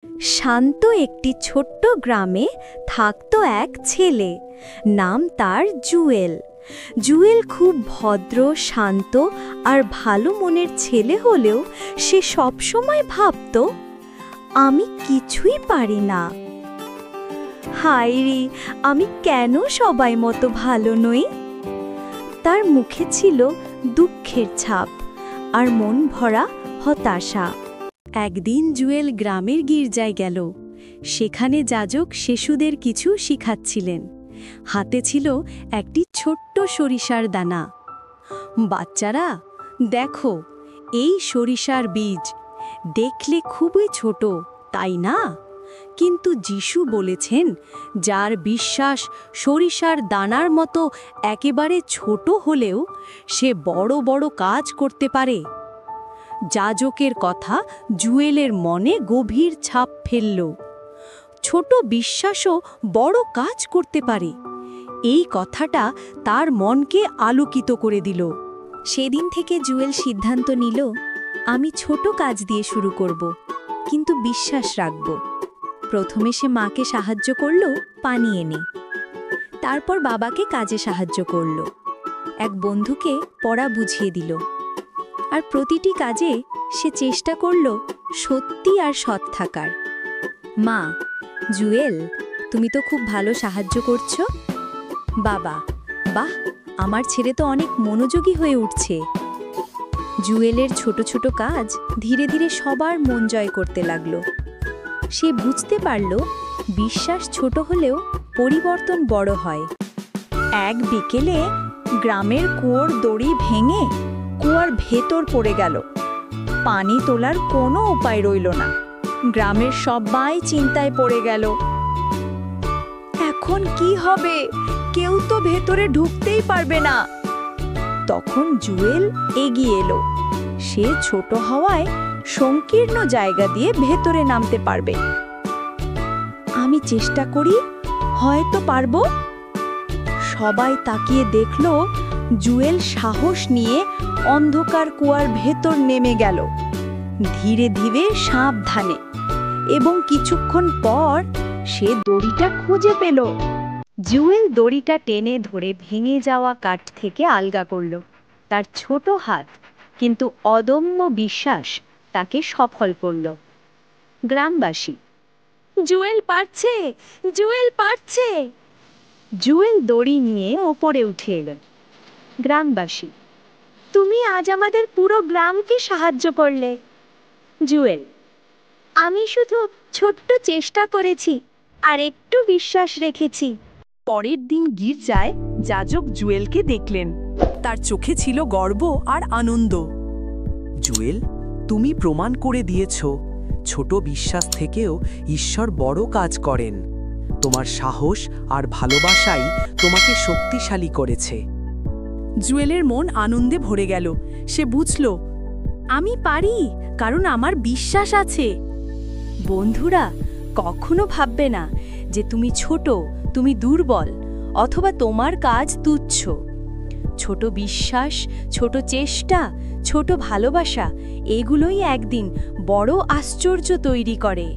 শান্ত একটি ছোট্ট গ্রামে থাকত এক ছেলে, নাম তার জুয়েল। জুয়েল খুব ভদ্র, শান্ত আর ভালো মনের ছেলে হলেও সে সবসময় ভাবত, আমি কিছুই পারি না। হায় রে, আমি কেন সবাই মতো ভালো নই? তার মুখে ছিল দুঃখের ছাপ আর মন ভরা হতাশা। একদিন জুয়েল গ্রামের গির্জায় গেল। সেখানে যাজক শিশুদের কিছু শিখাচ্ছিলেন। হাতে ছিল একটি ছোট্ট সরিষার দানা। বাচ্চারা, দেখো, এই সরিষার বীজ দেখলে খুবই ছোট, তাই না? কিন্তু যিশু বলেছেন, যার বিশ্বাস সরিষার দানার মতো একেবারে ছোট হলেও সে বড় বড় কাজ করতে পারে। যাজকের কথা জুয়েলের মনে গভীর ছাপ ফেলল। ছোট বিশ্বাসও বড় কাজ করতে পারে। এই কথাটা তার মনকে আলোকিত করে দিল। সেদিন থেকে জুয়েল সিদ্ধান্ত নিল, আমি ছোট কাজ দিয়ে শুরু করব, কিন্তু বিশ্বাস রাখব। প্রথমে সে মাকে সাহায্য করল পানি এনে, তারপর বাবাকে কাজে সাহায্য করল, এক বন্ধুকে পড়া বুঝিয়ে দিল, আর প্রতিটি কাজে সে চেষ্টা করল সত্যি আর সৎ থাকার। মা, জুয়েল, তুমি তো খুব ভালো সাহায্য করছো। বাবা, বাহ, আমার ছেলে তো অনেক মনোযোগী হয়ে উঠছে। জুয়েলের ছোট ছোট কাজ ধীরে ধীরে সবার মন জয় করতে লাগলো। সে বুঝতে পারল, বিশ্বাস ছোট হলেও পরিবর্তন বড় হয়। এক বিকেলে গ্রামের কুয়োর দড়ি ভেঙে কুয়ার ভেতর পড়ে গেল। পানি তোলার কোনো উপায় রইল না। গ্রামের সবাই চিন্তায় পড়ে গেল। এখন কি হবে? কেউ তো ভেতরে ঢুকতেই পারবে না। তখন জুয়েল এগিয়ে এলো। সে ছোট হওয়ায় সংকীর্ণ জায়গা দিয়ে ভেতরে নামতে পারবে। আমি চেষ্টা করি, হয়তো পারবো। সবাই তাকিয়ে দেখল, জুয়েল সাহস নিয়ে অন্ধকার কুয়ার ভেতর নেমে গেল, ধীরে ধীরে সাবধানে। এবং কিছুক্ষণ পর সে দড়িটা খুঁজে পেল। জুয়েল দড়িটা টেনে ধরে ভেঙে যাওয়া কাঠ থেকে আলগা করল। তার ছোট হাত কিন্তু অদম্য বিশ্বাস তাকে সফল করল। গ্রামবাসী, জুয়েল পারছে, জুয়েল পারছে। জুয়েল দড়ি নিয়ে ওপরে উঠে এল। গ্রামবাসী, তুমি আজ আমাদের পুরো গ্রামকে সাহায্য করলে। জুয়েল, আমি শুধু ছোট্ট চেষ্টা করেছি আর একটু বিশ্বাস রেখেছি। পরের দিন গির্জায় যাজক জুয়েলকে দেখলেন। তার চোখে ছিল গর্ব আর আনন্দ। জুয়েল, তুমি প্রমাণ করে দিয়েছ, ছোট বিশ্বাস থেকেও ঈশ্বর বড় কাজ করেন। তোমার সাহস আর ভালোবাসাই তোমাকে শক্তিশালী করেছে। জুয়েলের মন আনন্দে ভরে গেল। সে বুঝল, আমি পারি, কারণ আমার বিশ্বাস আছে। বন্ধুরা, কখনো ভাববে না যে তুমি ছোট, তুমি দুর্বল, অথবা তোমার কাজ তুচ্ছ। ছোট বিশ্বাস, ছোট চেষ্টা, ছোট ভালোবাসা, এগুলোই একদিন বড় আশ্চর্য তৈরি করে।